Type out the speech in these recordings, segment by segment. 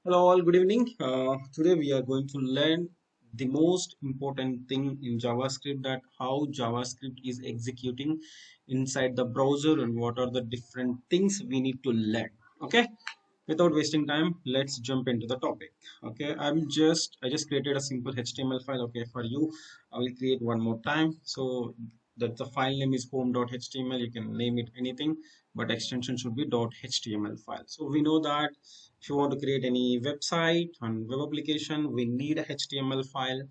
Hello, all. Good evening. Today we are going to learn the most important thing in JavaScript, that how JavaScript is executing inside the browser and what are the different things we need to learn. Okay. Without wasting time, let's jump into the topic. Okay. I just created a simple HTML file. Okay. For you, I will create one more time. So that the file name is home.html. You can name it anything, but extension should be .html file. So we know that if you want to create any website and web application, we need a HTML file,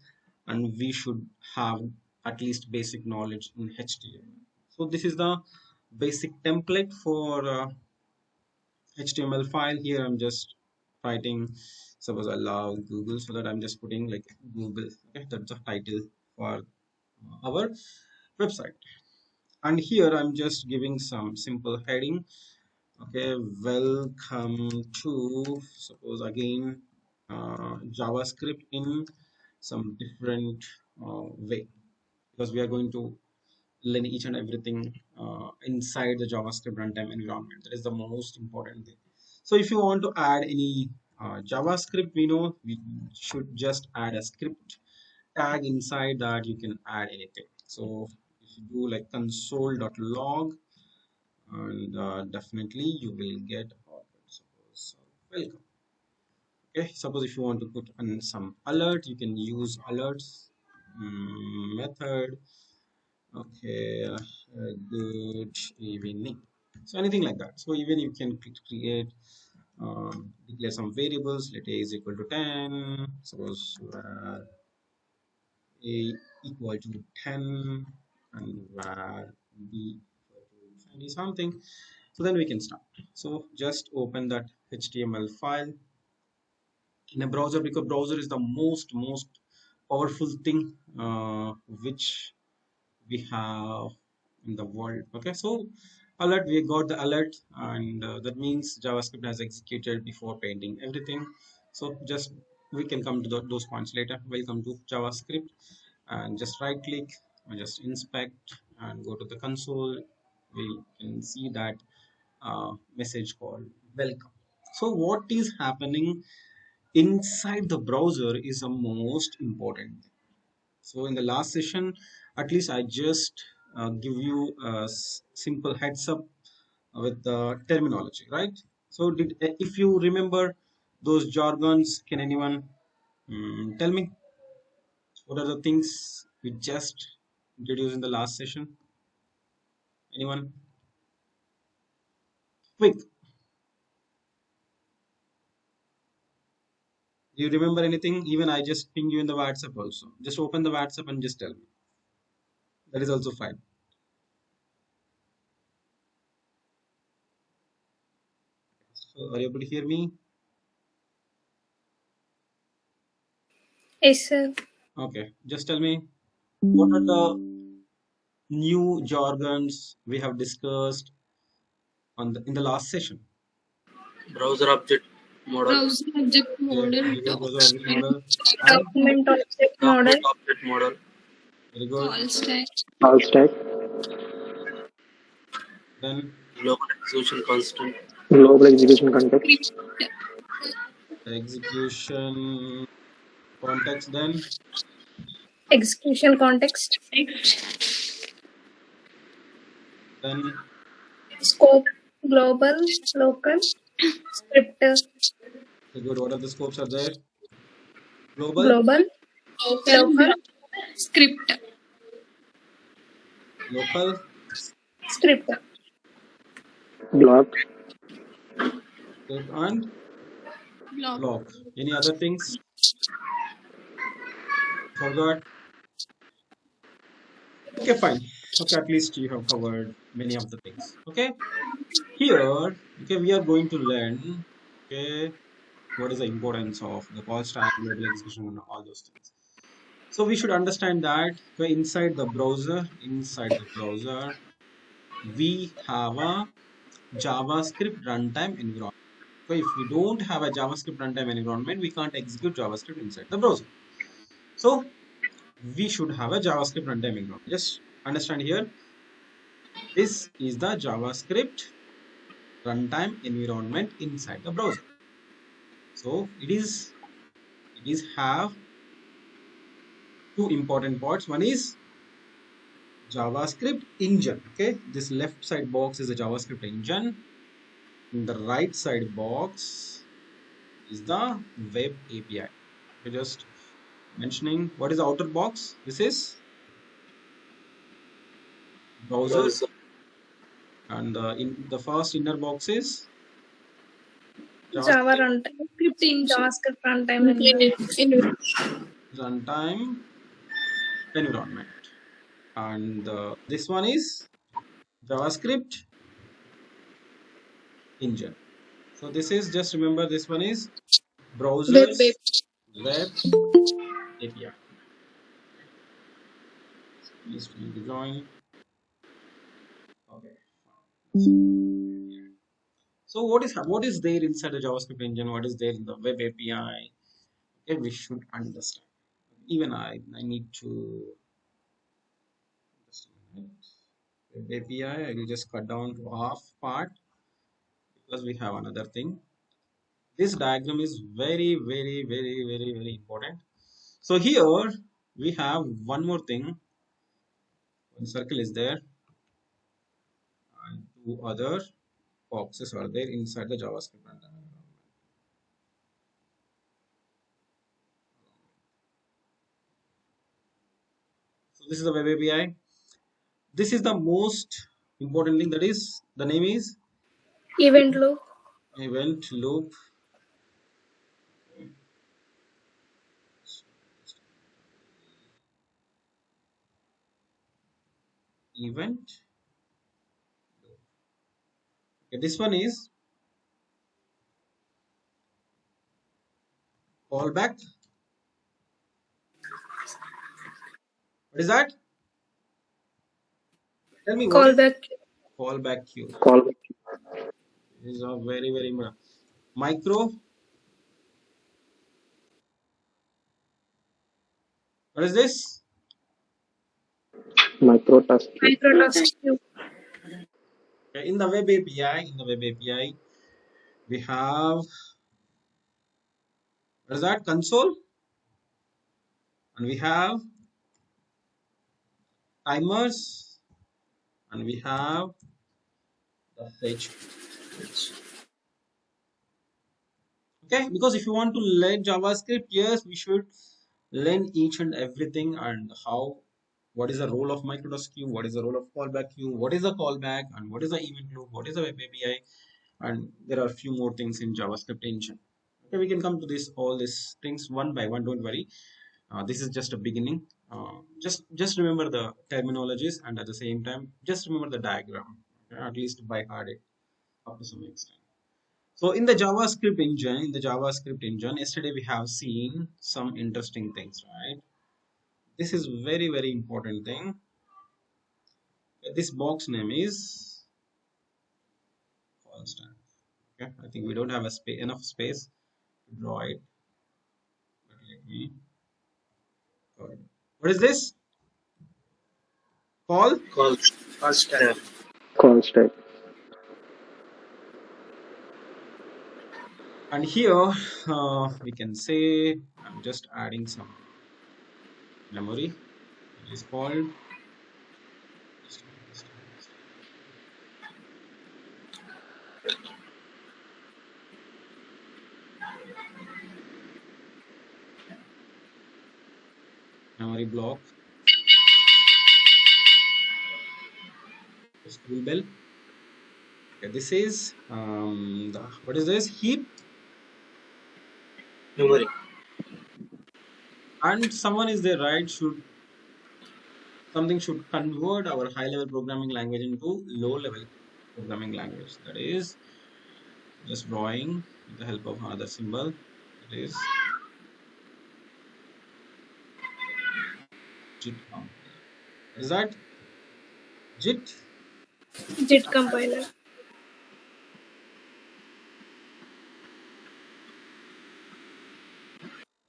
and we should have at least basic knowledge in HTML. So this is the basic template for HTML file. Here I'm just writing, suppose I love Google, so that I'm just putting like Google. Okay, that's the title for our website. And here I'm just giving some simple heading. Okay, welcome to, suppose again, JavaScript in some different way, because we are going to learn each and everything inside the JavaScript runtime environment. That is the most important thing. So if you want to add any JavaScript, we know we should just add a script tag inside that. You can add anything. So if you do like console.log, and definitely you will get suppose welcome. Okay, suppose if you want to put on some alert, you can use alerts method. Okay, good evening. So anything like that. So even you can create, declare some variables. Let a is equal to 10. Suppose a equal to 10 and var b equal to 20 something. So then we can start. So just open that HTML file in a browser, because browser is the most powerful thing which we have in the world. Okay, so alert, we got the alert, and that means JavaScript has executed before painting everything. So just we can come to those points later. Welcome to JavaScript, and just right click and just inspect and go to the console. We can see that message called welcome. So what is happening inside the browser is the most important thing. So in the last session, at least I just give you a simple heads up with the terminology, right? So if you remember those jargons, can anyone tell me what are the things we just introduced in the last session? Anyone? Quick. Do you remember anything? Even I just ping you in the WhatsApp also. Just open the WhatsApp and just tell me. That is also fine. So are you able to hear me? Yes, sir. Okay. Just tell me what are the new jargons we have discussed in the last session. Browser object model, Browser object Okay, model, very good. Browser object document, model and document object model, document object model, very good. call stack, CallStack Then global execution constant, GlobalExecutionContext script, execution context. Then execution context, then scope, global, local, script, very good. What are the scopes are there? Global, global, local, script, local, script, block, and block, block. Any other things? Forgot. Okay, fine. Okay, at least you have covered many of the things. Okay, here, okay, we are going to learn. Okay, what is the importance of the call stack, global execution, and all those things. So we should understand that inside the browser, we have a JavaScript runtime environment. So if we don't have a JavaScript runtime environment, we can't execute JavaScript inside the browser. So we should have a JavaScript runtime environment. Just understand here, this is the JavaScript runtime environment inside the browser. So it is have two important parts. One is JavaScript engine. Okay, this left side box is a JavaScript engine. And the right side box is the web API. Okay, just mentioning what is the outer box. This is browser, Browser. and in the first inner box is Java JavaScript runtime. Script in JavaScript JavaScript runtime environment. runtime environment, and this one is JavaScript engine. So this is, just remember, this one is Web browser's app. web API. Please need to join. Okay. So what is there inside the JavaScript engine? What is there in the web API? Okay, we should understand. Even I need to just a minute. Web API. I will just cut down to half part because we have another thing. This diagram is very, very, very, very, very important. So here we have one more thing. One circle is there, and two other boxes are there inside the JavaScript runtime environment. So this is the web API. This is the most important thing, that is, the name is Event loop. event loop. Event loop. Okay, this one is callback. What is that? Tell me, what is Callback. callback queue? Call. This is a very, very important. Micro. What is this? Micro task queue. Microtask queue. Okay, in the web API, we have, what is that? Console, and we have timers, and we have the fetch. Okay, because if you want to learn JavaScript, yes, we should learn each and everything, and how, what is the role of microtask queue, what is the role of callback queue, what is the callback, and what is the event loop, what is the web API, and there are a few more things in JavaScript engine. Okay, we can come to this, all these things one by one, don't worry. This is just a beginning. Just remember the terminologies, and at the same time just remember the diagram, okay? At least by heart it up to some extent. So in the JavaScript engine, yesterday we have seen some interesting things, right? This is very, very important thing. This box name is CallStack. Okay, I think we don't have enough space to draw it, but let me draw it. What is this? CallStack. Call stack. And here we can say, I'm just adding some memory. It is called memory block, school bell. Okay, this is what is this? Heap. Memory. And someone is there, right? Something should convert our high level programming language into low level programming language. That is just drawing with the help of another symbol. That is JIT compiler. What is that? JIT. JIT compiler.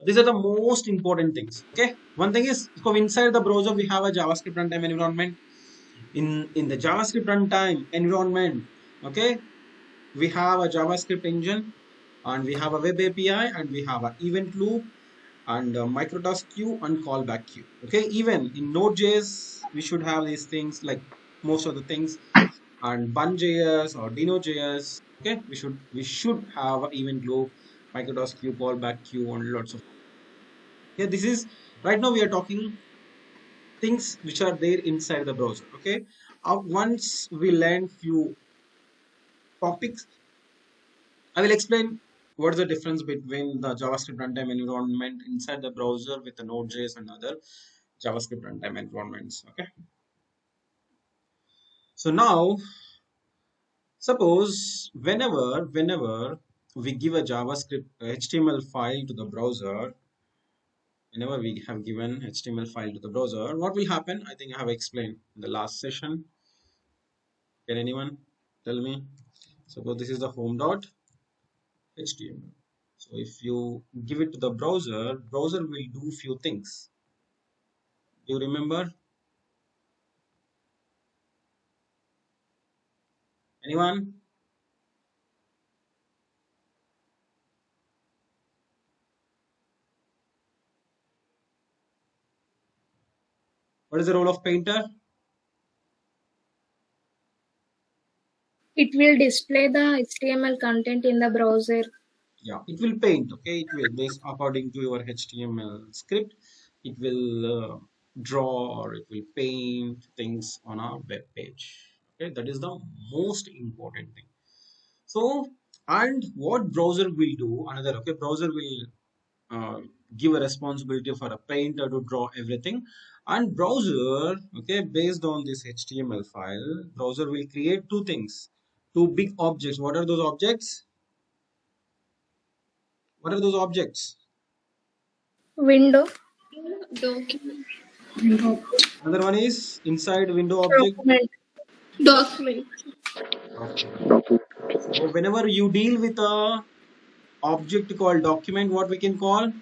These are the most important things. Okay, one thing is, so inside the browser we have a JavaScript runtime environment. In the JavaScript runtime environment, okay, we have a JavaScript engine, and we have a web API, and we have an event loop, and a microtask queue and callback queue. Okay, even in Node.js, we should have these things like most of the things, and Bun.js or Dino.js. Okay, we should have an event loop, microtask queue, callback queue, and lots of. Yeah, this is right now we are talking things which are there inside the browser. Okay, once we learn few topics, I will explain what's the difference between the JavaScript runtime environment inside the browser with the Node.js and other JavaScript runtime environments. Okay, so now suppose whenever we give a JavaScript HTML file to the browser, whenever we have given HTML file to the browser, what will happen? I think I have explained in the last session. Can anyone tell me? Suppose this is the home.html. So if you give it to the browser will do few things. Do you remember? Anyone? What is the role of painter? It will display the HTML content in the browser. Yeah, it will paint. Okay, it will based according to your HTML script. It will draw or it will paint things on a web page. Okay, that is the most important thing. So, and what browser will do? Another okay, browser will uh, give a responsibility for a painter to draw everything, and browser okay based on this HTML file, browser will create two things, two big objects. What are those objects? What are those objects? Window, Another one is inside window object document, document, document. Document. So whenever you deal with a object called document, what we can call?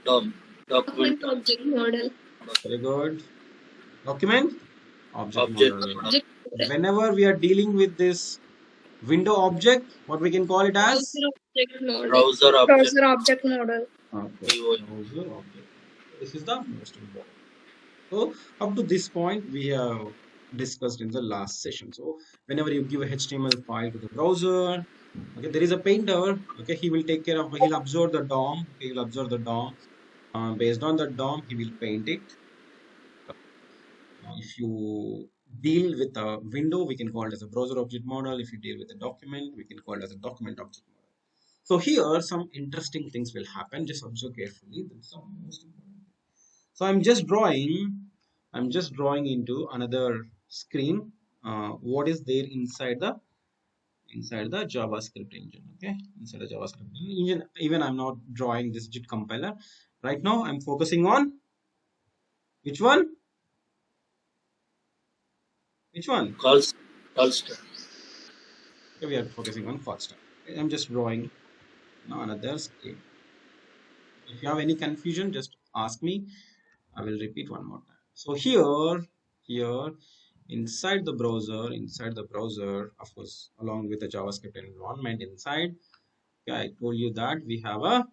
Document object model, Very good. Document object object model. object Whenever we are dealing with this window object, what we can call it as? object model, browser object browser object model. Okay, UI. browser object. This is the most important. So up to this point, we have discussed in the last session. So whenever you give a HTML file to the browser, okay, there is a painter. Okay, he will take care of. He'll observe the DOM. He will observe the DOM. Based on the DOM, he will paint it. If you deal with a window, we can call it as a browser object model. If you deal with a document, we can call it as a document object model. So here, some interesting things will happen. Just observe carefully. That's the most important. So I'm just drawing into another screen. What is there inside the JavaScript engine? Okay, inside the JavaScript engine. Even I'm not drawing this JIT compiler right now. I'm focusing on which one? Which one? CallStack. Okay, we are focusing on CallStack. Okay, I'm just drawing another screen. If you have any confusion, just ask me. I will repeat one more time. So here inside the browser, of course, along with the JavaScript environment inside, okay, I told you that we have a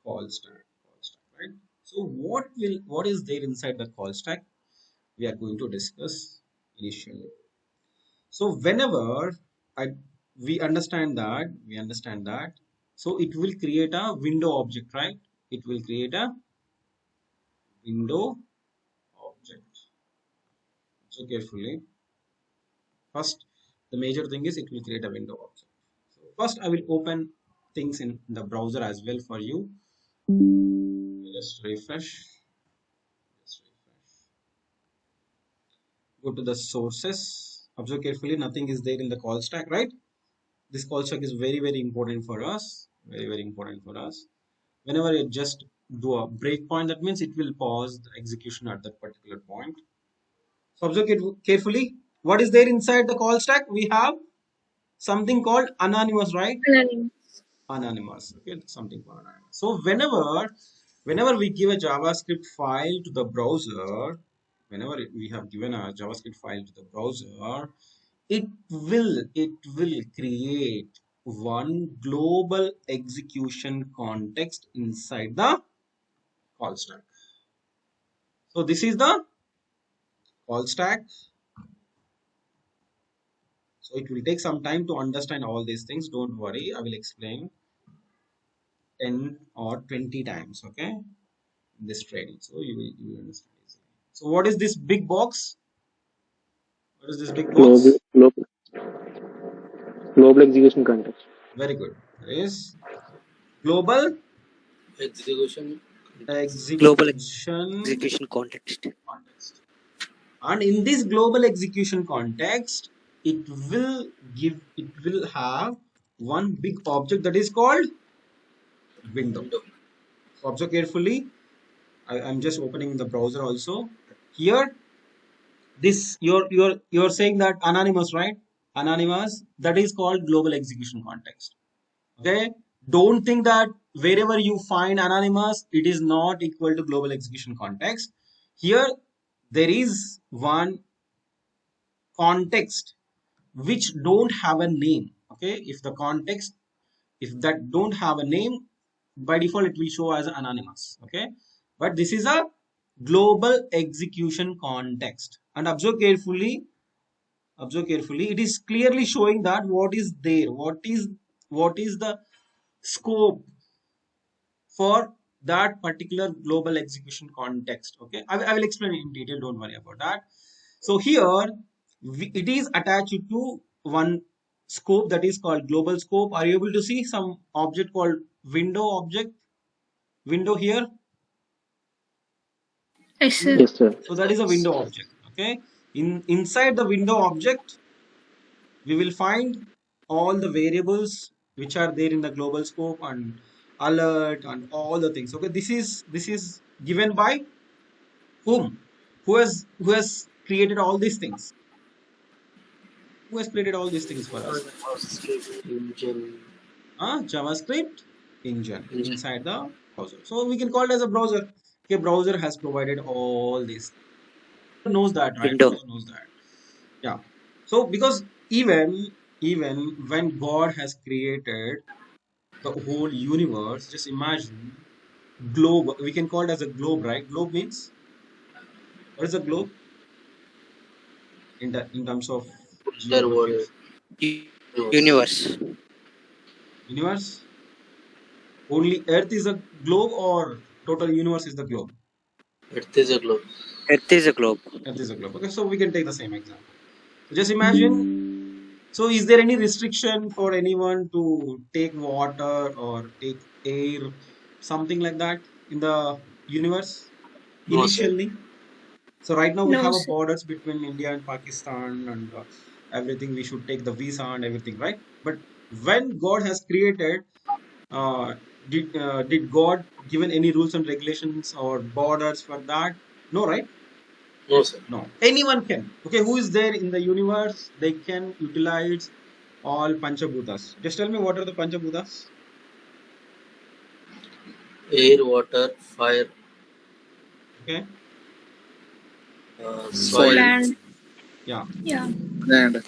call stack, right? So what is there inside the call stack? We are going to discuss initially. So whenever I we understand that, so it will create a window object, right? It will create a window object. So carefully. First, the major thing is it will create a window object. So first, I will open things in the browser as well for you. Just refresh. Just refresh. Go to the sources. Observe carefully. Nothing is there in the call stack, right? This call stack is very, very important for us. Very, very important for us. Whenever you just do a breakpoint, that means it will pause the execution at that particular point. So observe carefully. What is there inside the call stack? We have something called anonymous, right? Anonymous. Okay, something called anonymous. So whenever we give a JavaScript file to the browser, whenever we have given a JavaScript file to the browser, it will create one global execution context inside the call stack. So this is the call stack. So it will take some time to understand all these things. Don't worry, I will explain 10 or 20 times, okay, in this training. So you will understand easily. So what is this big box? What is this big Global, box? global, global execution context. Very good. There is global Execution. Global execution execution context. context. And in this global execution context, it will have one big object that is called window. So observe carefully. I'm just opening the browser also. Here, this you're saying that anonymous, right? Anonymous, that is called global execution context. Okay. Don't think that wherever you find anonymous, it is not equal to global execution context. Here, there is one context which don't have a name. Okay, if the context, if that don't have a name, by default it will show as anonymous. Okay, but this is a global execution context, and observe carefully, it is clearly showing that what is there, what is the scope for that particular global execution context. Okay, I will explain in detail, don't worry about that. So here it is attached to one scope that is called global scope. Are you able to see some object called window object? Window here. Yes, sir. Yes, sir. So that is a window object. Okay. Inside the window object, we will find all the variables which are there in the global scope and alert and all the things. Okay. This is given by whom? Who has created all these things? Who has created all these things for us? Engine. JavaScript engine inside the browser. So we can call it as a browser. Okay, browser has provided all these. Knows that, right? Window. Browser knows that. Yeah. So because even when God has created the whole universe, just imagine globe. We can call it as a globe, right? Globe means, what is a globe in terms of Their world. geography? Universe. Universe. Only Earth is a globe, or total universe is the globe? Earth is a globe. Earth is a globe. Earth is a globe. Okay, so we can take the same example. So just imagine. So is there any restriction for anyone to take water or take air, something like that in the universe No, sir. initially? So right now we No, have a sir. borders between India and Pakistan and everything. We should take the visa and everything, right? But when God has created, uh, did God given any rules and regulations or borders for that? No, right? No, sir. No. Anyone can. Okay, who is there in the universe? They can utilize all Panchabhutas. Just tell me, what are the Panchabhutas? Air, water, fire, Okay. soil. Land. Yeah. Yeah. Land.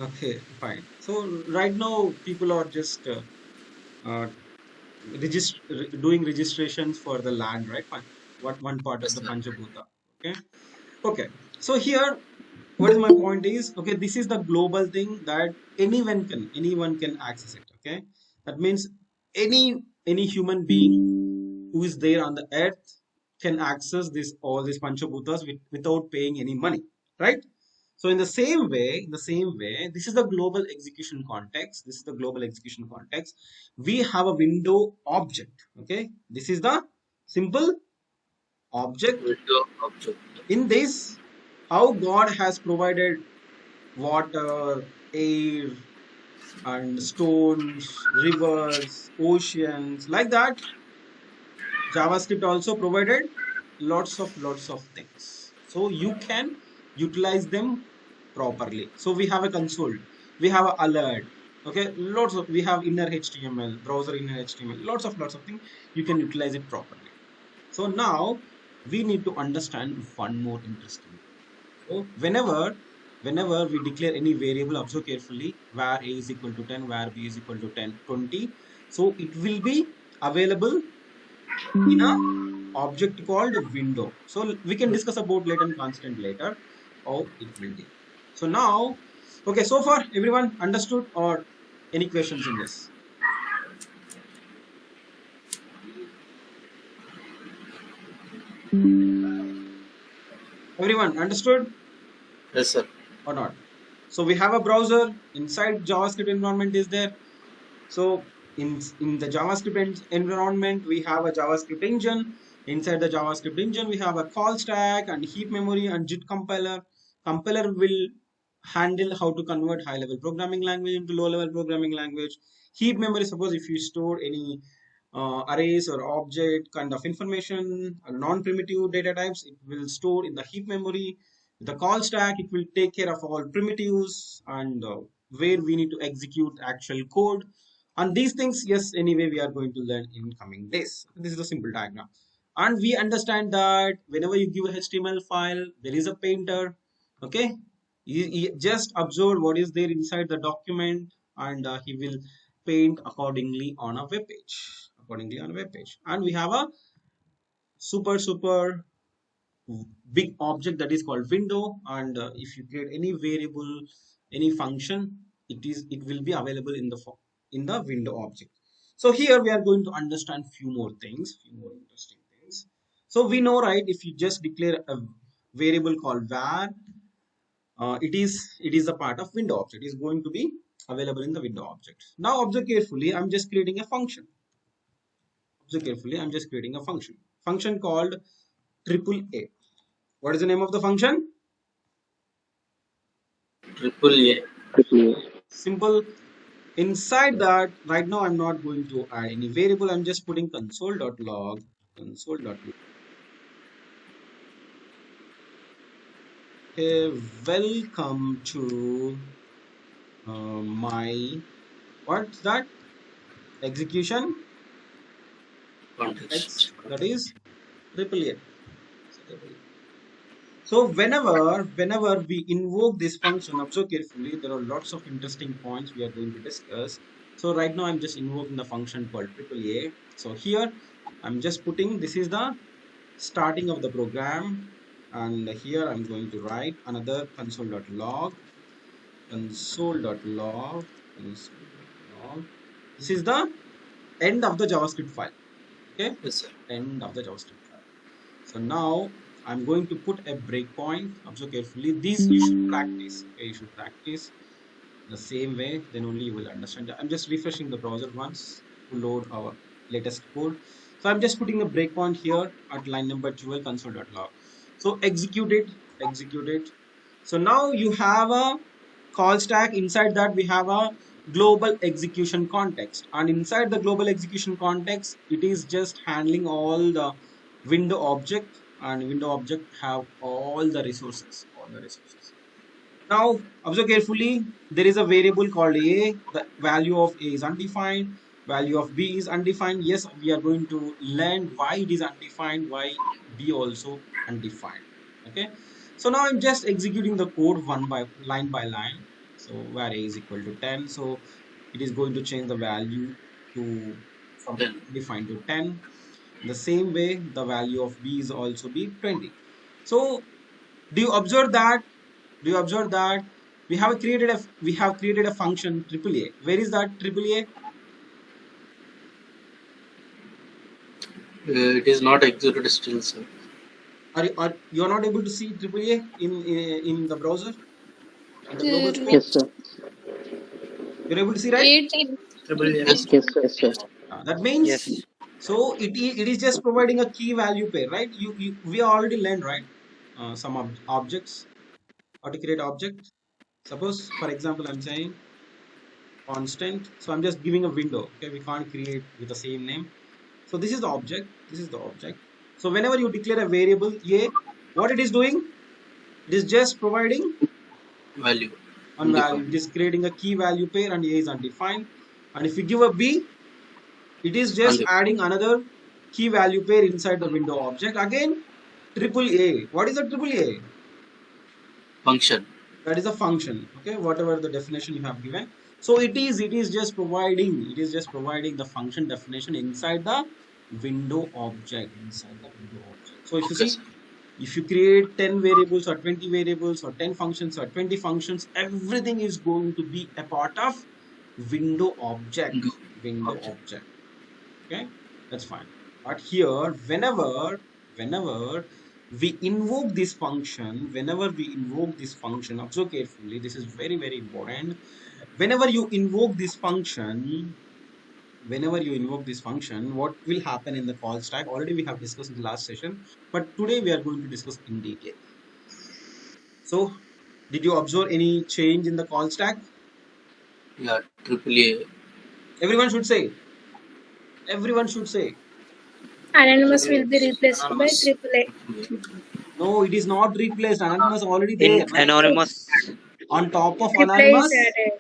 Okay, fine. So right now people are just doing registrations for the land, right? What one part of Yes, the sir. Panchabhuta. Okay. Okay. So here, what is my point is, okay, this is the global thing that anyone can access it. Okay. That means any human being who is there on the earth can access all these Panchabhutas without paying any money, right? So in the same way, this is the global execution context. This is the global execution context. We have a window object. Okay. This is the simple object. Window object. In this, how God has provided water, air, and stones, rivers, oceans, like that, JavaScript also provided lots of things. So you can utilize them properly. So we have a console, we have an alert. Okay, we have inner HTML, browser inner HTML, lots of things. You can utilize it properly. So now we need to understand one more interesting thing. So whenever whenever we declare any variable, observe carefully, where a is equal to 10, where b is equal to 10, 20. So it will be available in a object called window. So we can discuss about latent constant later, how it will be. So now, okay, so far everyone understood or any questions in this? Everyone understood Yes, sir. or not? So we have a browser inside JavaScript environment is there. So in the JavaScript environment, we have a JavaScript engine. Inside the JavaScript engine, we have a call stack and heap memory and JIT compiler. Compiler will handle how to convert high-level programming language into low-level programming language. Heap memory, suppose if you store any arrays or object kind of information, non-primitive data types, it will store in the heap memory. The call stack, it will take care of all primitives and where we need to execute actual code. And these things, yes, anyway, we are going to learn in coming days. This is a simple diagram. And we understand that whenever you give a HTML file, there is a painter. Okay. You just observe what is there inside the document and he will paint accordingly on a web page. And we have a super big object that is called window, and if you create any variable, any function, it will be available in the window object. So here we are going to understand few more interesting things. So we know, right, if you just declare a variable called var, it is a part of window object. It is going to be available in the window object. Now observe carefully, I'm just creating a function. Function called triple A. What is the name of the function? Triple A. Simple. Inside that, right now I'm not going to add any variable. I'm just putting console.log. Okay, welcome to my, what's that? Execution Context. that is triple A. So whenever we invoke this function, observe carefully, there are lots of interesting points we are going to discuss. So right now I'm just invoking the function called triple A. So here I'm just putting, this is the starting of the program, and here I'm going to write another console.log. This is the end of the JavaScript file. Okay, Yes, sir. end of the JavaScript file. So now I'm going to put a breakpoint. Observe carefully. These you should practice. Okay, you should practice the same way. Then only you will understand. I'm just refreshing the browser once to load our latest code. So I'm just putting a breakpoint here at line number 12 console.log. So execute it. So now you have a call stack. Inside that we have a global execution context, and inside the global execution context, it is just handling all the window object, and window object have all the resources. Now observe carefully, there is a variable called a. The value of a is undefined, value of b is undefined. Yes, we are going to learn why it is undefined, why b also undefined. Okay, so now I'm just executing the code line by line. So where a is equal to 10, so it is going to change the value to from 10. defined to 10. The same way the value of b is also be 20. So do you observe that we have created a function triple A. Where is that triple A? It is not executed still, sir. Are you are not able to see triple A in the browser? In the global scope? Yes, sir. You're able to see, right? Yes. Yes, sir. That means, Yes. so it is just providing a key value pair, right? We already learned, right? Some objects, how to create objects. Suppose, for example, I'm saying constant. So I'm just giving a window. Okay, we can't create with the same name. So this is the object. So whenever you declare a variable a, what it is doing? It is just providing Value. one value. It is creating a key value pair, and a is undefined. And if we give a b, it is just adding another key value pair inside the window object. Again, triple A. What is a triple A? Function. That is a function. Okay, whatever the definition you have given. So it is just providing the function definition inside the window object. So if you Okay, see, sir. if you create 10 variables or 20 variables or 10 functions or 20 functions, everything is going to be a part of window object. Do Window object. object. Okay, that's fine. But here, whenever we invoke this function, observe carefully, this is very, very important. Whenever you invoke this function, what will happen in the call stack? Already we have discussed in the last session, but today we are going to discuss in detail. So, did you observe any change in the call stack? Yeah, AAA. Everyone should say. Everyone should say. Anonymous will be replaced by Anonymous. AAA. No, it is not replaced. Anonymous already In there, right? anonymous. On top of AAA is anonymous, added.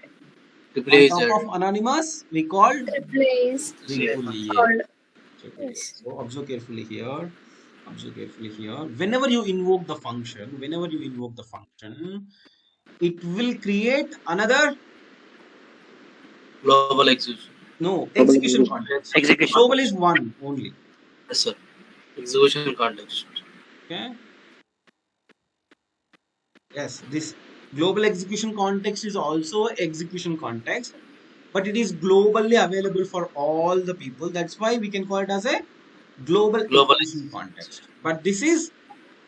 AAA is we called AAA is triple A. called. Yes. So observe carefully here. Whenever you invoke the function, it will create another global execution. execution context. Execution. Global is one only. Yes, sir. Execution context. Okay. Yes, this global execution context is also execution context, but it is globally available for all the people. That's why we can call it as a global execution context. But this is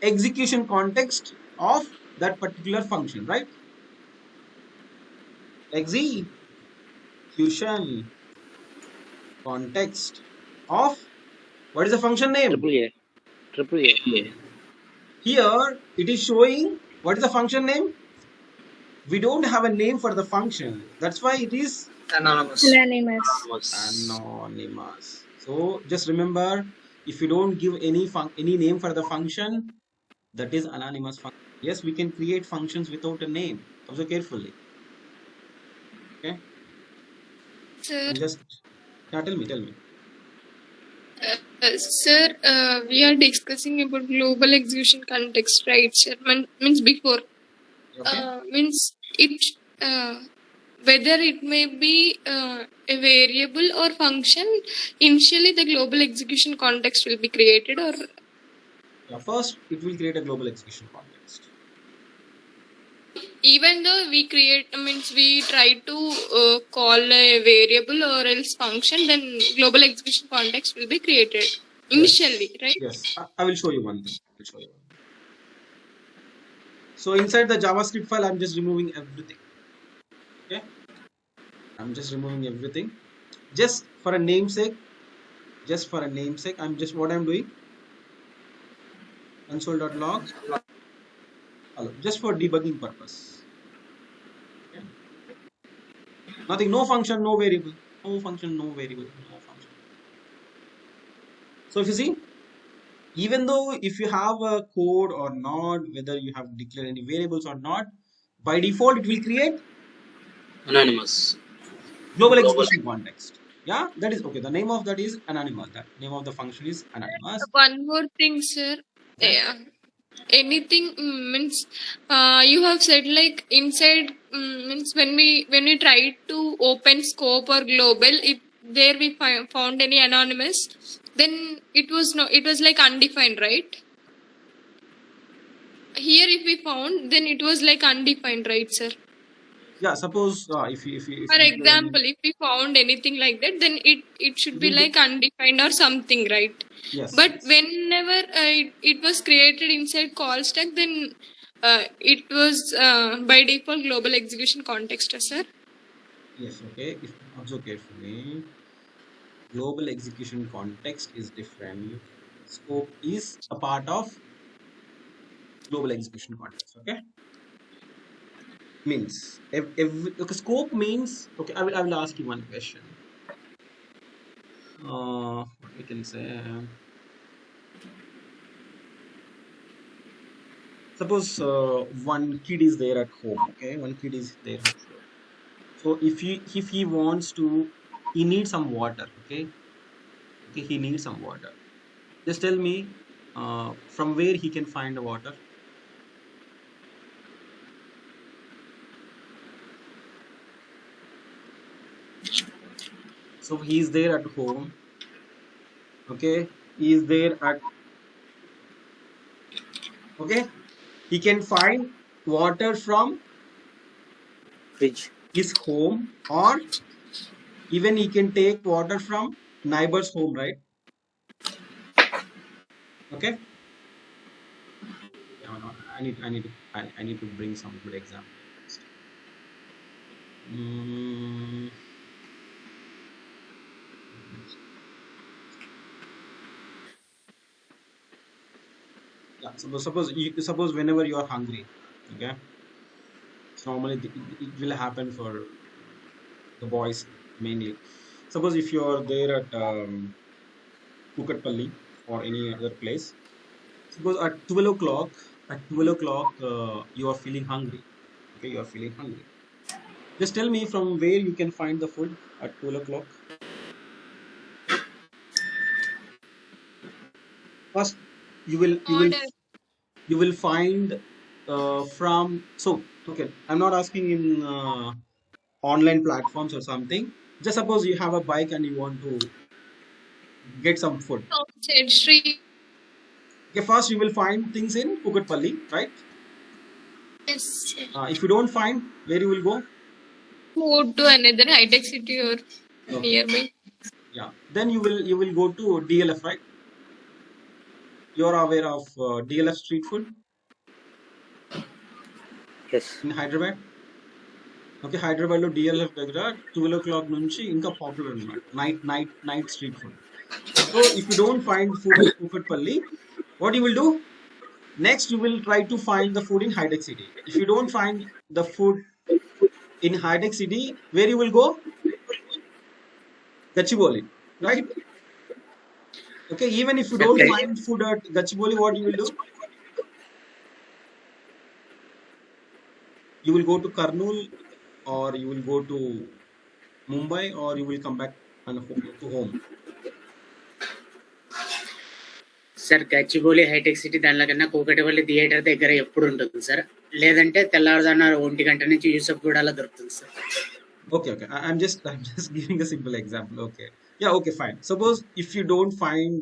execution context of that particular function, right? Execution context of what is the function name? AAA. AAA. Here it is showing what is the function name. We don't have a name for the function. That's why it is Anonymous. anonymous. So just remember, if you don't give any name for the function, that is anonymous function. Yes, we can create functions without a name. Observe carefully. Okay. Sir, Tell me. sir, we are discussing about global execution context, right? Sir, means before, Okay. means it, whether it may be a variable or function. Initially, the global execution context will be created, or First, it will create a global execution context. even though we try to call a variable or else function, then global execution context will be created initially, right? Yes, I will show you one thing. So inside the JavaScript file, I'm just removing everything. Okay, I'm just removing everything. Just for a namesake. What I'm doing. Console.log. Just for debugging purpose. Okay. Nothing. No function. No variable. No function. So if you see, even though if you have a code or not, whether you have declared any variables or not, by default it will create Anonymous. global execution context. Yeah, that is okay. The name of that is anonymous. The name of the function is anonymous. One more thing, sir. Yeah. Anything means you have said like inside means when we try to open scope or global, if there we found any anonymous, then it was like undefined, right? Here if we found, then it was like undefined, right, sir? Yeah, suppose if For example, if we found anything like that, then it should be like undefined or something, right? Yes. But whenever it was created inside CallStack, then it was by default global execution context, sir. Yes. Okay. If observe carefully, global execution context is different. Scope is a part of global execution context. Okay. Means okay, scope means okay. I will ask you one question. What we can say. Suppose one kid is there at home. Okay, one kid is there at home. So if he wants to, he needs some water. Okay, he needs some water. Just tell me from where he can find the water. So he is there at home. Okay, he is there at, okay, he can find water from Fridge. his home, or even he can take water from neighbor's home, right? Okay. Yeah, no, I need to bring some good example first. Mm, yeah, suppose whenever you are hungry, okay, so normally it will happen for the boys mainly. Suppose if you are there at Kukatpalli or any other place, suppose at 12 o'clock, you are feeling hungry. Okay, you are feeling hungry. Just tell me from where you can find the food at 12 o'clock. First, you will you will Order. you will find from, so okay, I'm not asking in online platforms or something. Just suppose you have a bike and you want to get some food. Outside street. Okay, first you will find things in Kukatpalli, right? Yes, sir. If you don't find, where you will go? Move to another high-tech city or Okay, nearby. yeah. Then you will go to DLF, right? You're aware of DLF street food Yes. in Hyderabad? Okay, Hyderabad lo DLF దగ్గర 12 o'clock నుంచి ఇంకా popular అన్నమాట, night street food. So if you don't find food at Kukatpalli, what you will do? Next, you will try to find the food in High-Tech City. If you don't find the food in High-Tech City, where you will go? Gachibowli, right? Okay, even if you don't Okay. find food at Gachibowli, what you will do? You will go to Karnool, or you will go to Mumbai, or you will come back to home. Sir Gachibowli Hitech City దానిలో కన్నా Kukatpally theatre దగ్గర ఎప్పుడు ఉంటుంది sir, లేదంటే తెల్లవారుజామున 1 గంట నుంచి యూసఫ్ గూడలో దొరుకుతుంది sir. Okay. I'm just giving a simple example. Okay. Yeah. Okay. Fine. Suppose if you don't find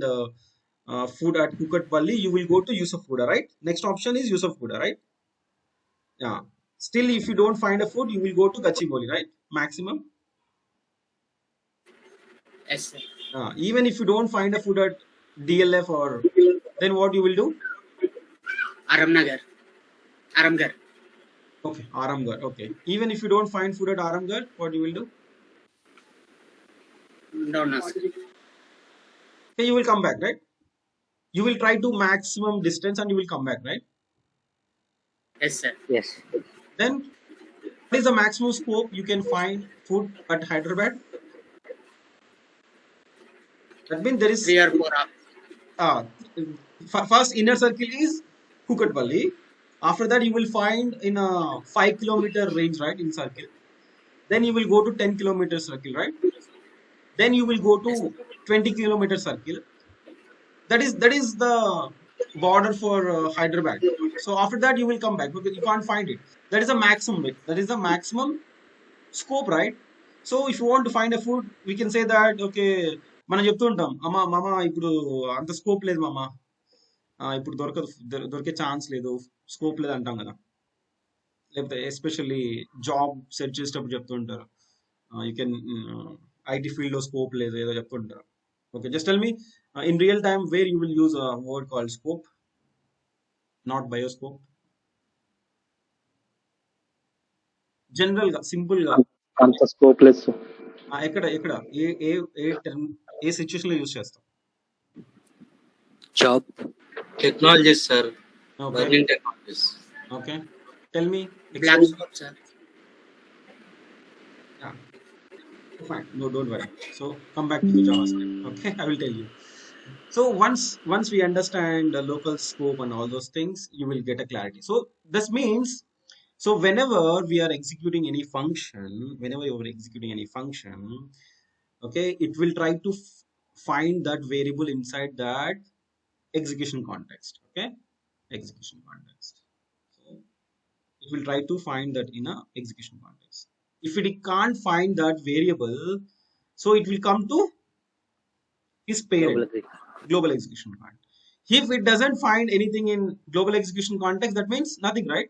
food at Kukatpalli, you will go to Yusufpura, right? Next option is Yusufpura, right? Yeah. Still, if you don't find a food, you will go to Gachibowli, right? Maximum. Yes sir. Even if you don't find a food at DLF, or then what you will do? Aramghar. Okay, Aramgarh. Okay. Even if you don't find food at Aramgarh, what you will do? ఉండవున్నా sir. Okay, you will come back, right? You will try to maximum distance and you will come back, right? Yes sir. Yes. Then what is the maximum scope you can find food at Hyderabad? That means there is 3 or 4 first inner circle is Kukatpalli. After that, you will find in a 5-kilometer range, right? In circle. Then you will go to 10-kilometer circle, right? Then you will go to 20-kilometer circle. That is the border for Hyderabad. So after that, you will come back because you can't find it. That is the maximum. That is the maximum scope, right? So if you want to find a food, we can say that, okay, మనం చెప్తుంటాం, అమ్మా మామ ఇప్పుడు అంత scope లేదు మామ, ఇప్పుడు దొరికే ఛాన్స్ లేదు, స్కోప్ లేదు అంటాం కదా. లేకపోతే ఎస్పెషల్లీ జాబ్ సెర్చ్ చేసేటప్పుడు చెప్తుంటారు, యూ కెన్ ఐటీ ఫీల్డ్ లో స్కోప్ లేదు ఏదో చెప్తుంటారు. Okay, just tell me in real time where you will use word called scope, not bioscope. General గా సింపుల్ గా అంత స్కోప్లెస్. ఎక్కడ ఏ ఏ ఏ టర్మ్, ఏ సిచ్యుయేషన్ లో యూజ్ చేస్తాం? Job. Technologies sir, okay learning technologies. Okay, tell me. Black spot sir. Fine, no, don't worry. So come back to the JavaScript. Okay, I will tell you. So once we understand the local scope and all those things, you will get a clarity. So this means, so whenever we are executing any function, okay, it will try to find that variable inside that execution context. Okay, execution context. So it will try to find that in a execution context. If it can't find that variable, So it will come to his parent, global execution context. If it doesn't find anything in global execution context, that means nothing, right?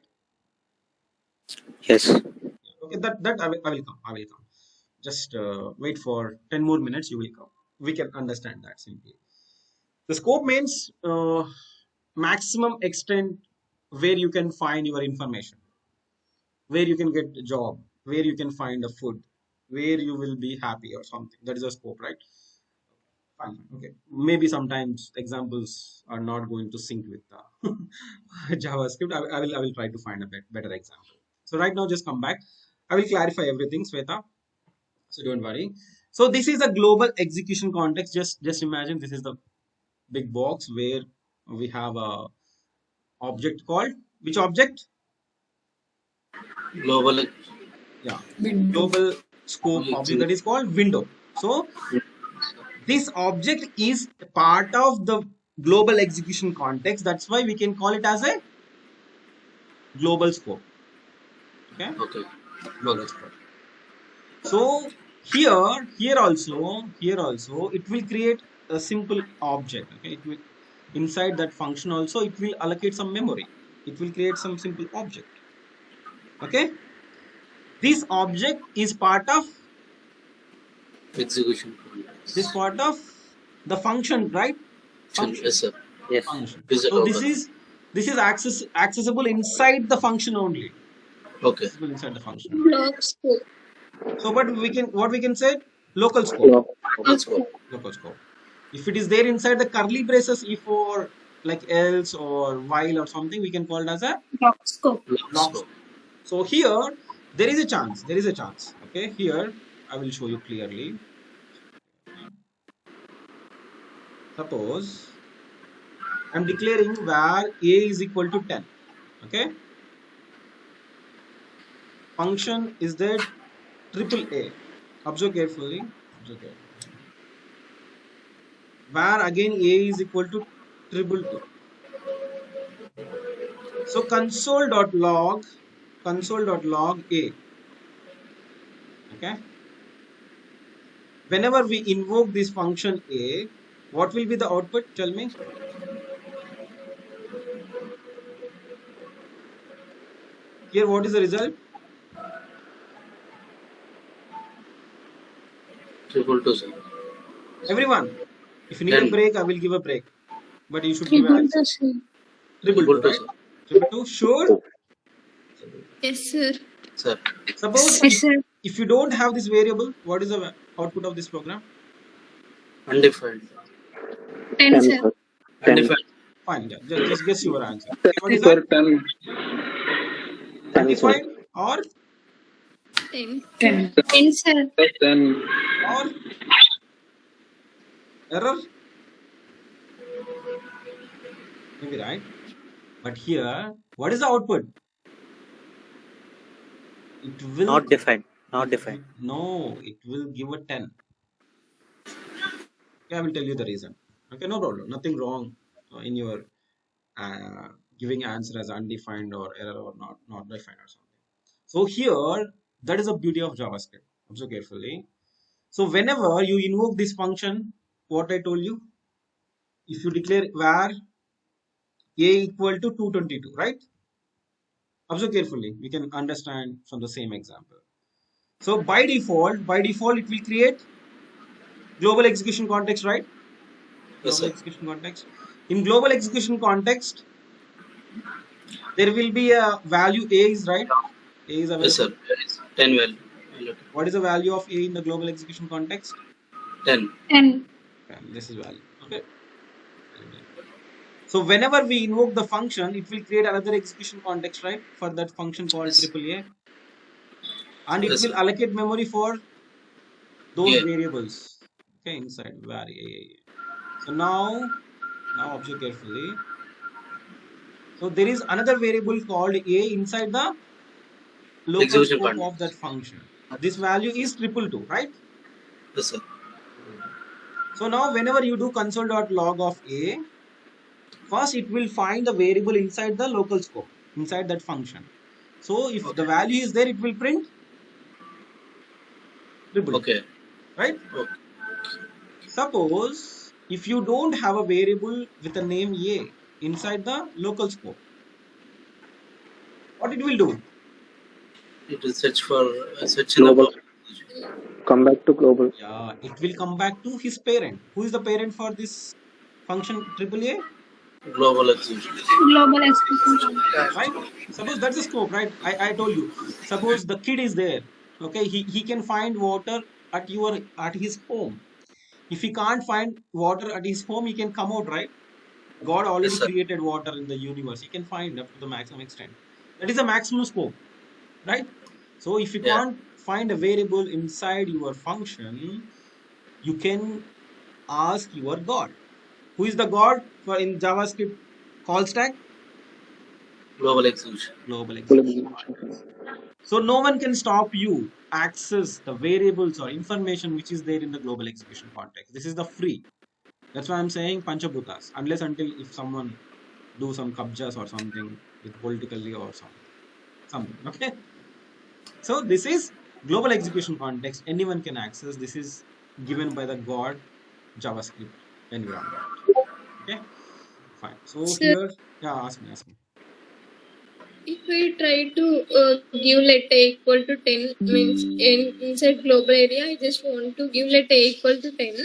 Yes. Okay, that I will come. I will come. Just wait for 10 more minutes. You will come. We can understand that simply. The scope means maximum extent where you can find your information, where you can get a job, where you can find a food, where you will be happy or something. That is a scope, right? Fine. Okay. Maybe sometimes examples are not going to sync with the JavaScript. I will try to find a better example. So right now, just come back. I will clarify everything, Sweta. So don't worry. So this is a global execution context. Just imagine this is the big box where we have a object called which object? Global. Yeah, global scope object that is called window. So this object is a part of the global execution context. That's why we can call it as a global scope. Okay. Okay. Global scope. So here also it will create a simple object. Okay. It will inside that function also it will allocate some memory. It will create some simple object. Okay. This object is part of Execution. this part of the function, right? Function. Yes, sir. Yes. Function. Is it So local? this is accessible inside the function only. Okay. Accessible inside the function. Block scope. So but what we can say local scope. Let's go. Local scope. If it is there inside the curly braces, if or like else or while or something, we can call it as a Block scope. block scope. So here there is a chance. There is a chance. Okay, here I will show you clearly. Suppose I'm declaring var a is equal to 10. Okay. Function is that triple A. Observe carefully. Observe carefully. Var again a is equal to triple 2. So console.log a. Okay. Whenever we invoke this function a, what will be the output? Tell me. Here, what is the result? Triple two, sir. Everyone, if you need a 10. break, I will give a break. But you should give an answer. Triple Triple two, two, right? sir. Triple two, sure. Yes, sir. Sir. Suppose Yes, sir. if you don't have this variable, what is the output of this program? Undefined. 10, sir. Undefined. Fine, just guess your answer. Sir, What is that? 10. 10, sir. Undefined or 10. 10. 10, sir. 10. or error? Maybe right. But here, what is the output? It will Not defined. Not defined. No, it will give a 10. Okay, I will tell you the reason. Okay, no problem. Nothing wrong in your giving answer as undefined or error or not defined or something. So here, that is the beauty of JavaScript. Observe carefully. So whenever you invoke this function, what I told you, if you declare var a equal to 222, right? Observe carefully. We can understand from the same example. So by default, it will create global execution context, right? Yes, Global sir. execution context. In global execution context, there will be a value a is right. A is available. Yes, sir. There is 10 value. What is the value of a in the global execution context? 10. 10. Okay, this is value. Okay. So whenever we invoke the function, it will create another execution context, right? For that function called Yes. triple A. And it Yes, will sir. allocate memory for those Yeah. variables. Okay, inside var a. So now observe carefully. So there is another variable called a inside the local Execution scope context. of that function. This value is 222, right? Yes, sir. So now whenever you do console.log of a, first it will find the variable inside the local scope, inside that function. So if the value is there, it will print 222. Okay. right? Okay. Suppose if you don't have a variable with a name A inside the local scope, what it will do? It will search for search in the Global. global. Come back to global. Yeah, it will come back to his parent. Who is the parent for this function AAA? Global execution. Global execution. Right? Suppose that's the scope, right? I told you. Suppose the kid is there. Okay, he can find water at his home. If he can't find water at his home, he can come out, right? God Yes, already sir. created water in the universe. He can find up to the maximum extent. That is the maximum scope, right? So if you Yeah. can't find a variable inside your function, you can ask your God. Who is the God for in JavaScript CallStack? Global execution. Global Global execution. execution. So no one can stop you access the variables or information which is there in the global execution context. This is the free. That's why I'm saying Panchabhutas, unless until if someone do some kabjas or something with politically or something. Okay. So this is global execution context. Anyone can access. This is given by the God JavaScript environment. Okay. Fine. So Sir, here, yeah, ask me. if I try to give let a equal to 10, means inside global area, I just want to give let a equal to 10.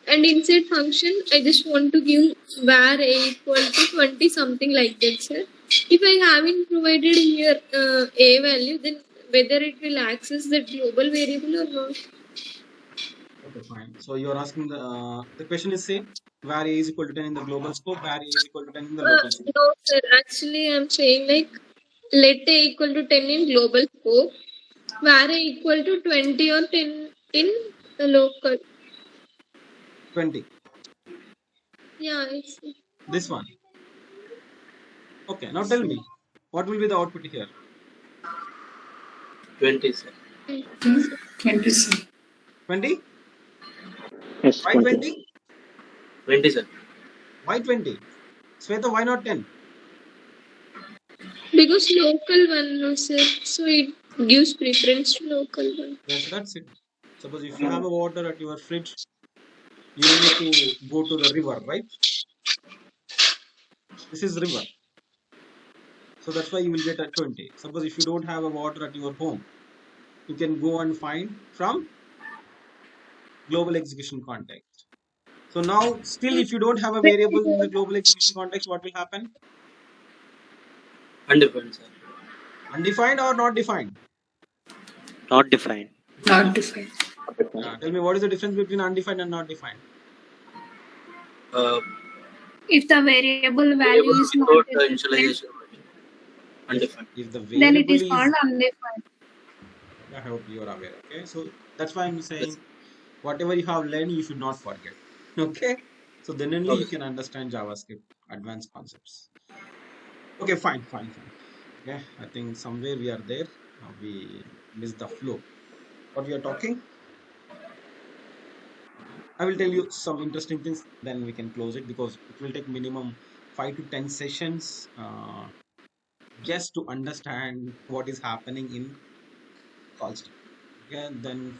And inside function, I just want to give var a equal to 20, something like that, sir. If I haven't provided here a value, then whether it will access the global variable or not. Okay, fine. So you're asking the question is say var a is equal to 10 in the global scope, var a is equal to 10 in the local scope. No, sir. Actually, I'm saying like let a equal to 10 in global scope, var a equal to 20 or 10 in the local. 20. Yeah, it's This one. Okay, now tell me, what will be the output here? 20, sir. 20, sir. 20? Yes, Why 20. 20? 20, sir. Why 20? Sweta, why not 10? Because local one, no, sir. So it gives preference to local one. Yes, that's it. Suppose if you have a water at your fridge, you need to go to the river, right? This is river. So that's why you will get a 20. Suppose if you don't have a water at your home, you can go and find from global execution context. So now still if you don't have a variable in the global execution context, what will happen? Undefined, sir. Undefined or not defined? Not defined. Not defined. Tell me what is the difference between undefined and not defined? Uh, If the variable value variable is not without defined, initialization. Undefined. If the then it variable is called is, undefined. I hope you are aware. Okay, so that's why I'm Yes. saying whatever you have learned, you should not forget. Okay, so then only you Okay. can understand JavaScript advanced concepts. Okay, fine. Okay, I think somewhere we are there. We missed the flow. What we are talking? I will tell you some interesting things, then we can close it because it will take minimum 5 to 10 sessions just to understand what is happening in CallStack. Okay, then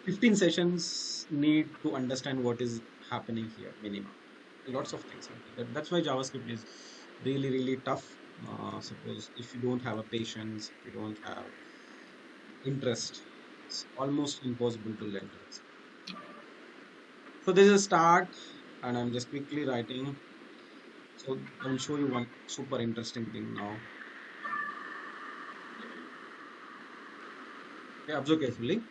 15 sessions need to understand what is happening here minimum. Lots of things are there. That's why JavaScript is really tough. Suppose if you don't have a patience, if you don't have interest, it's almost impossible to learn JavaScript. So this is a start, and I'm just quickly writing. So I will show you one super interesting thing now. Okay, observe carefully.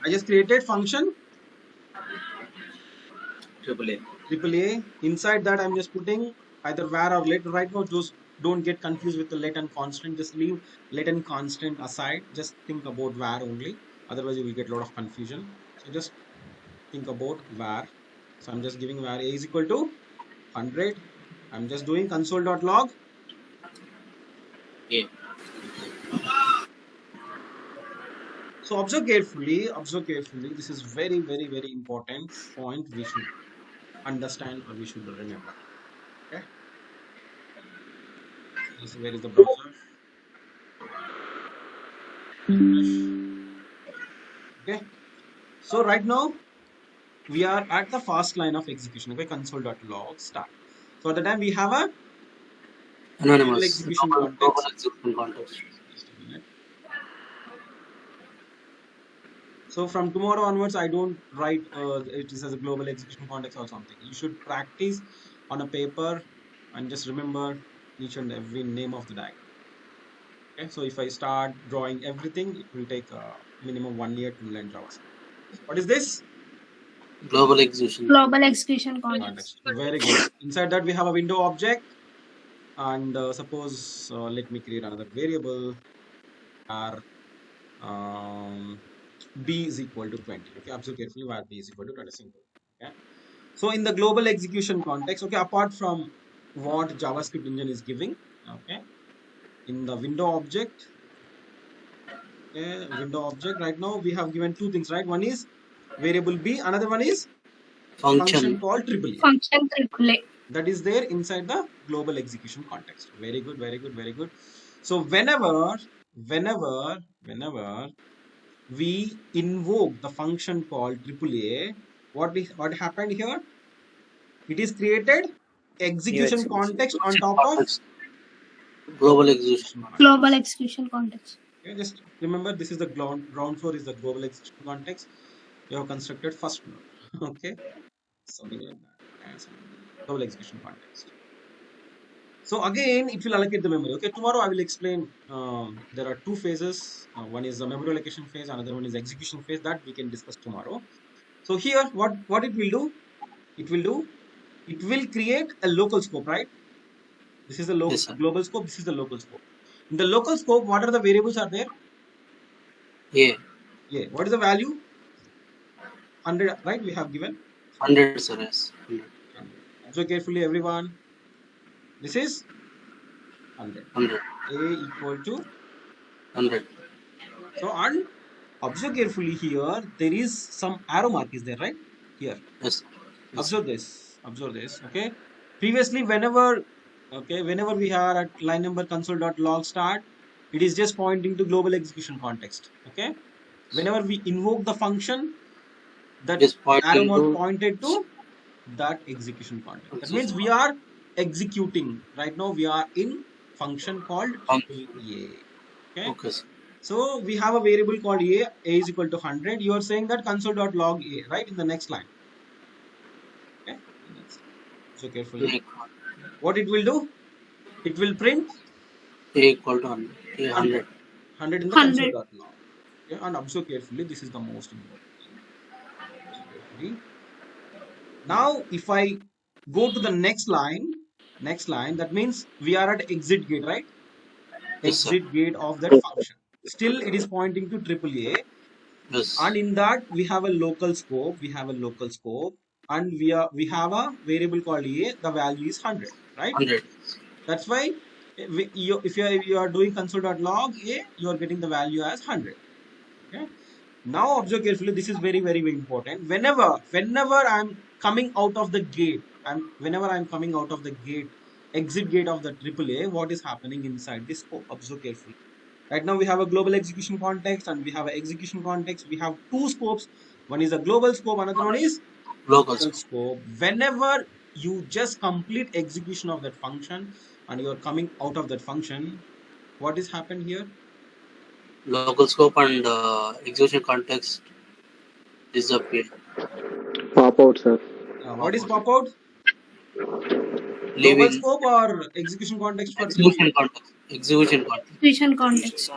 I just created function AAA. AAA. Inside that, I'm just putting either var or let. Right now, just don't get confused with the let and constant. Just leave let and constant aside. Just think about var only. Otherwise, you will get a lot of confusion. So just think about var. So I'm just giving var a is equal to 100. I'm just doing console.log. Yeah. So observe carefully. This is very important point we should understand or we should remember. Okay. Where is the browser? Okay. So right now we are at the first line of execution. Okay, console.log start. So at the time we have a global Anonymous. execution Global context. execution context. Just a minute. So from tomorrow onwards, I don't write it is as a global execution context or something. You should practice on a paper and just remember each and every name of the diagram. Okay, so if I start drawing everything, it will take a minimum 1 year to learn JavaScript. What is this? Global execution. Global execution context. Very good. Inside that we have a window object, and suppose let me create another variable. B is equal to 20. Okay, observe carefully where B is equal to 20. Simple. Okay. So in the global execution context, okay, apart from what JavaScript engine is giving, okay, in the window object, okay, right now we have given two things, right? One is variable B, another one is function called triple A. Function triple A. That is there inside the global execution context. Very good, very good, very good. So whenever we invoke the function called AAA, what happened here? It is created execution context on top of global execution. Global execution context. Okay, just remember this is the ground floor is the global execution context. You have constructed first node. Okay, something like that. Global execution context. So again, it will allocate the memory. Okay, tomorrow I will explain. There are two phases. One is the memory allocation phase. Another one is execution phase. That we can discuss tomorrow. So here, what it will do? It will create a local scope, right? This is the global scope. This is the local scope. In the local scope, what are the variables are there? Yeah. What is the value? 100, right? We have given 100, sir. Yes. 100. Observe carefully, everyone. This is 100. 100. A equal to 100. So, and observe carefully here, there is some arrow mark is there, right? Here. Yes. Observe this. Okay. Previously, whenever we are at line number console.log start, it is just pointing to global execution context. Okay. Whenever we invoke the function, that arrow mark pointed to that execution context. That means we are executing. Right now we are in function called A. Okay. So we have a variable called A is equal to 100. You are saying that console.log A, right? In the next line. Okay. So carefully. What it will do? It will print A equal to 100. 100. 100 in the console.log. Okay. And observe carefully. This is the most important thing. Now, if I go to the next line, that means we are at exit gate, right? Exit gate of that function. Still, it is pointing to AAA. Yes. And in that, we have a local scope. And we have a variable called A. The value is 100, right? 100. That's why if you are doing console.log A, you are getting the value as 100. Okay. Now observe carefully. This is very, very, very important. Whenever I'm coming out of the gate, exit gate of the AAA, what is happening inside this scope? Observe carefully. Right now we have a global execution context and we have an execution context. We have two scopes. One is a global scope, another one is local scope. Whenever you just complete execution of that function and you are coming out of that function, what is happened here? Local scope and execution context disappear. Pop out, sir. What is pop out? Leaving Global scope or execution context for execution context. Execution context. Execution context.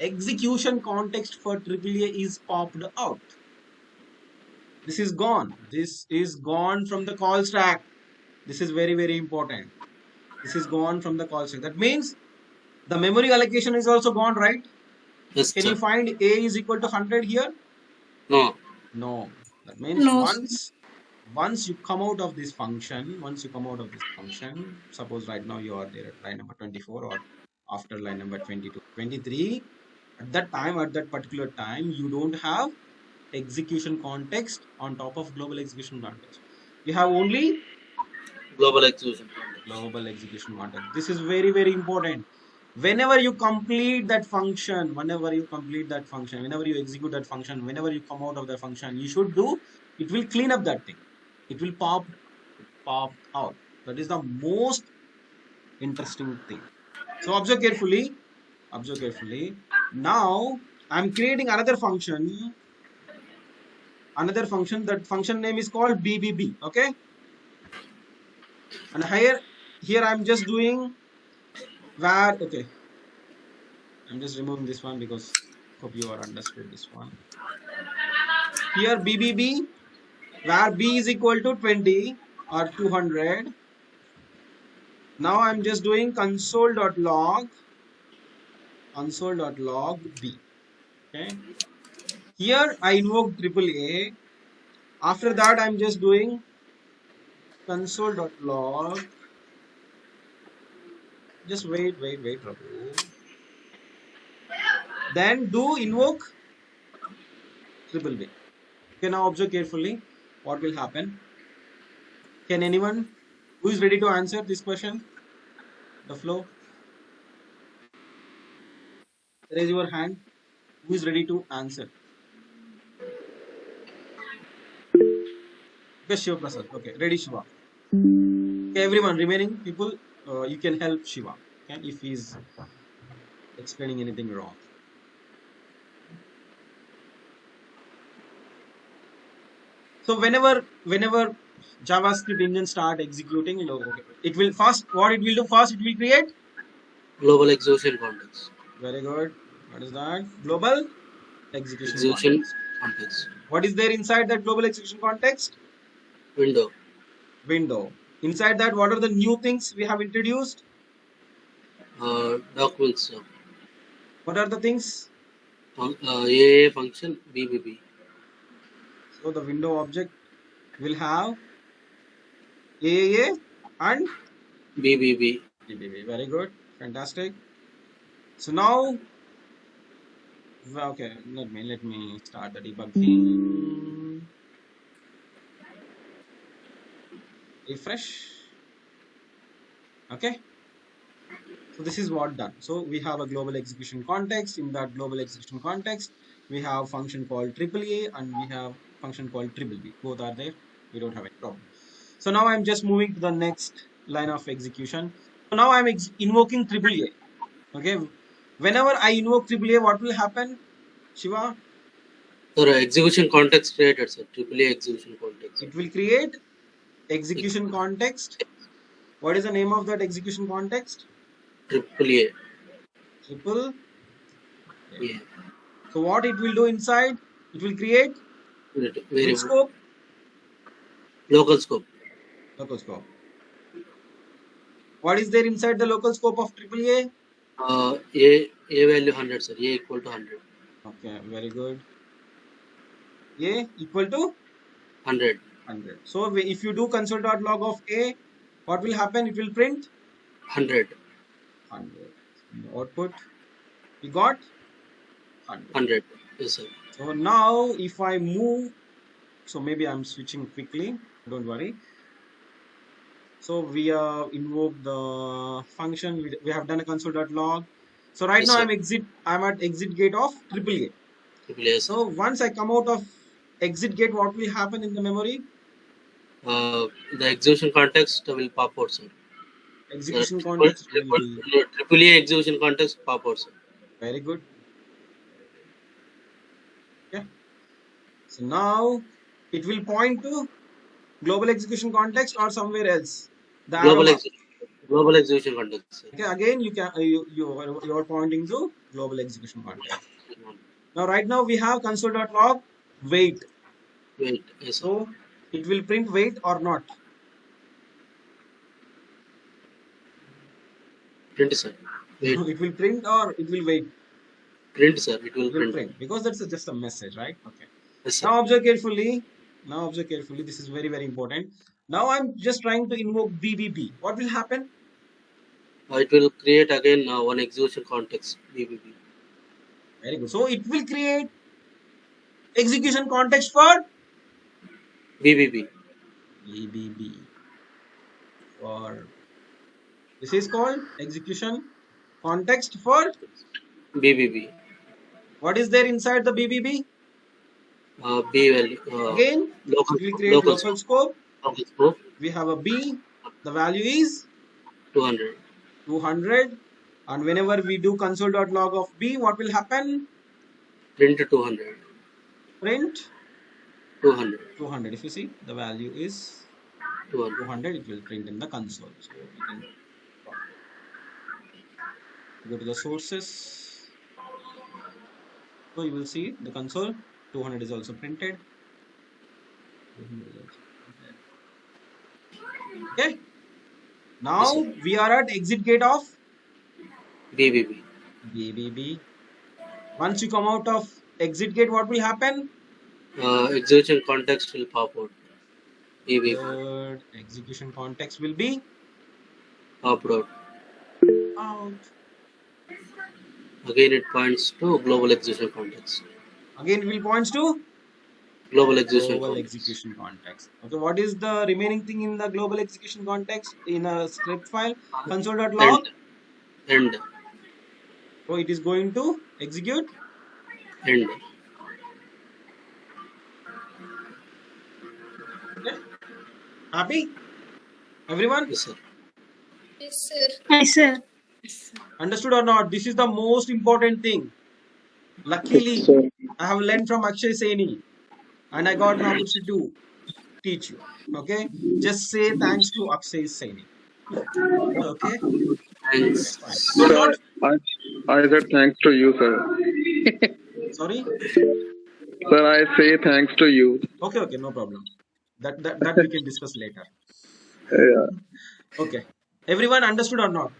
Execution context for AAA is popped out. This is gone. This is gone from the call stack. This is very, very important. This is gone from the call stack. That means the memory allocation is also gone, right? Yes, Can you find A is equal to 100 here? No. That means once you come out of this function, suppose right now you are there at line number 24 or after line number 22, 23, at that particular time, you don't have execution context on top of global execution context. You have only global execution context. This is very, very important. whenever you complete that function, whenever you execute that function, whenever you come out of the function, you should do, it will clean up that thing. It will pop out. That is the most interesting thing. So observe carefully. Now I'm creating another function. That function name is called BBB. Okay. And here I'm just doing where, okay, I'm just removing this one because hope you are understood this one. Here BBB, where B is equal to 20 or 200. Now I'm just doing console.log B. Okay. Here I invoke AAA. After that I'm just doing console.log. Just wait, Prabhu. Then do invoke BBB. Okay, now observe carefully what will happen. Can anyone who is ready to answer this question? The flow. Raise your hand. Who is ready to answer? Okay, Shiva Prasad. Okay, ready, Shiva. Okay, everyone, remaining people, you can help Shiva. Okay, if he's explaining anything wrong. So whenever JavaScript engine start executing, it will first, what it will do first, it will create Global execution context. very good. What is that? Global execution Context. What is there inside that global execution context? Window. Inside that, what are the new things we have introduced? Documents. What are the things? AA function BBB. So the window object will have AAA and BBB. Very good, fantastic. So now, okay, let me start the debugging. Refresh. Okay. So this is what done. So we have a global execution context. In that global execution context, we have function called AAA and we have function called BBB. Both are there. We don't have any problem. So now I'm just moving to the next line of execution. So now I'm invoking AAA. Okay. Whenever I invoke AAA, what will happen, Shiva? So execution context created, sir. AAA execution context. It will create execution context. What is the name of that execution context? AAA. Yeah. So what it will do inside? It will create which scope? Local scope. What is there inside the local scope of AAA? A value 100, sir. A equal to 100. Okay, very good. A equal to 100. So if you do console.log of A, what will happen? It will print 100. In the output, we got 100. Yes, sir. So now if I move, so maybe I'm switching quickly. Don't worry. So we invoke the function. We have done a console.log. So right now I'm at exit gate of AAA. So once I come out of exit gate, what will happen in the memory? The execution context will pop out, sir. Execution context will be AAA execution context pop out, sir. Very good. Okay. So now it will point to global execution context or somewhere else. Global execution context, sir. Okay. Again, you are pointing to global execution context. Now right now we have console.log wait. Yes, sir. So it will print wait or not. Print, sir. Wait. It will print or it will wait. Print, sir. It will print because that's just a message, right? Okay. Yes, sir. Now observe carefully. This is very, very important. Now I'm just trying to invoke BBB. What will happen? It will create again one execution context BBB. Very good. So it will create execution context for BBB. BBB. For this is called execution Context for BBB. what is there inside the BBB? B value. Again, Local it will create local local scope. local scope We have a B. The value is 200. 200. And whenever we do console.log of B, what will happen? Print 200. Print 200. 200. If you see, the value is 200. It will print in the console. So we can go to the sources. So you will see the console. 200 is also printed. Okay. Now Yes, we are at exit gate of BBB. BBB. Once you come out of exit gate, what will happen? Execution context will pop out. BBB. Third execution context will be Popped out. out. Again, it points to global execution context. Again, it will points to Global execution global context. execution context. Okay, what is the remaining thing in the global execution context in a script file? Console.log. End. So it is going to execute. End. Okay. Happy? Everyone? Yes, sir. Yes, sir. Yes, sir. Understood or not? This is the most important thing. Luckily, Yes, sir. I have learned from Akshay Saini and I got an opportunity to teach you. Okay, just say thanks to Akshay Saini. Okay, Thanks. fine. So Sir, not I said thanks to you, sir. sorry. Sir, I say thanks to you. Okay, no problem. That we can discuss later. Yeah. Okay, everyone understood or not?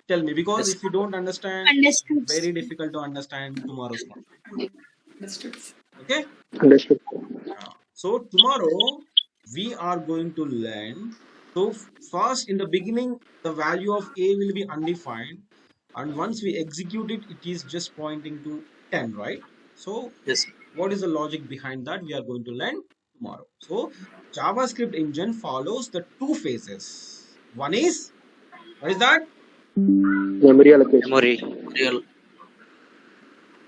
Tell me, because Yes. if you don't understand, Understood. very difficult to understand tomorrow's class. Okay. Understood. So tomorrow we are going to learn. So first in the beginning, the value of A will be undefined, and once we execute it, it is just pointing to 10, right? So Yes. what is the logic behind that? We are going to learn tomorrow. So JavaScript engine follows the two phases. One is, what is that? Memory allocation. Memory. Real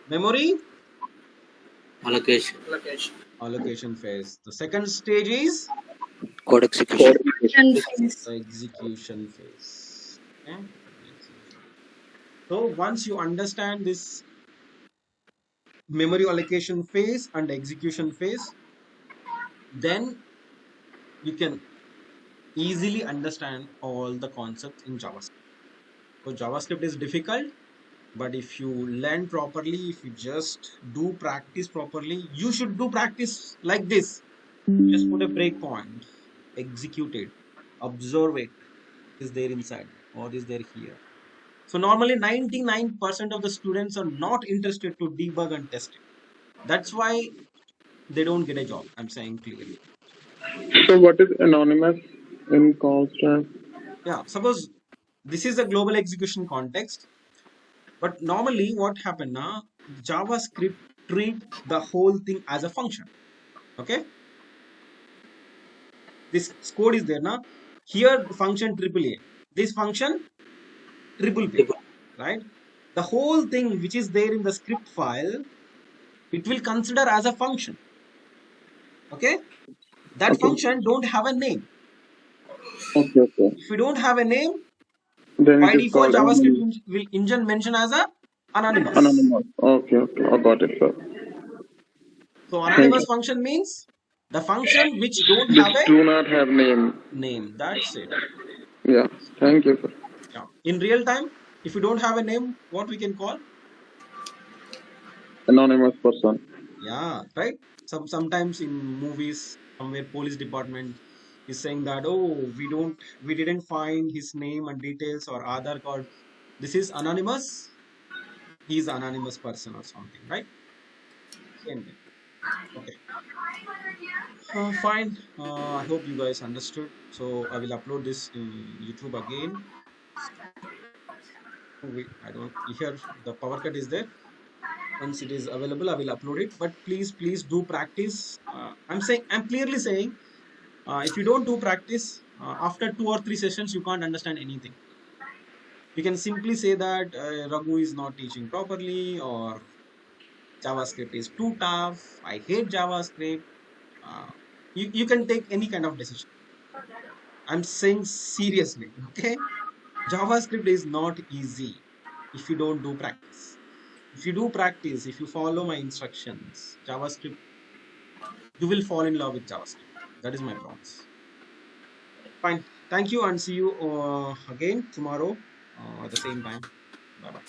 Memory allocation. allocation phase. The second stage is Code execution. the execution phase. Okay? So once you understand this memory allocation phase and execution phase, then you can easily understand all the concepts in JavaScript. So JavaScript is difficult, but if you learn properly, if you just do practice properly, you should do practice like this. Just put a breakpoint, execute it, observe it. Is there inside or is there here? So normally 99% of the students are not interested to debug and test it. That's why they don't get a job. I'm saying clearly. So what is anonymous in CallStack? Yeah, suppose this is a global execution context, but normally what happened now, JavaScript treat the whole thing as a function. Okay, this code is there now. Here function AAA, this function triple P, right? The whole thing which is there in the script file, it will consider as a function. Okay, that function don't have a name. Okay. If you don't have a name, Then by it is default called JavaScript will engine mention as a anonymous. anonymous. Okay. I got it, sir. So anonymous function means the function which don't have Which a do not have name. name. That's it. Yeah. Thank you, sir. Yeah. In real time, if you don't have a name, what we can call? Anonymous person. Yeah, right. Sometimes in movies, somewhere police department is saying that, oh, we didn't find his name and details or Aadhaar card. This is anonymous. He's an anonymous person or something, right? Same thing. Okay. Fine. I hope you guys understood. So I will upload this in YouTube again. I don't hear the power cut is there. Once it is available, I will upload it. But please do practice. I'm clearly saying, if you don't do practice, after 2 or 3 sessions, you can't understand anything. You can simply say that Raghu is not teaching properly, or JavaScript is too tough. I hate JavaScript. You can take any kind of decision. I'm saying seriously, okay? JavaScript is not easy if you don't do practice. If you do practice, if you follow my instructions, JavaScript, you will fall in love with JavaScript. That is my promise. Fine. Thank you, and see you again tomorrow at the same time. Bye bye.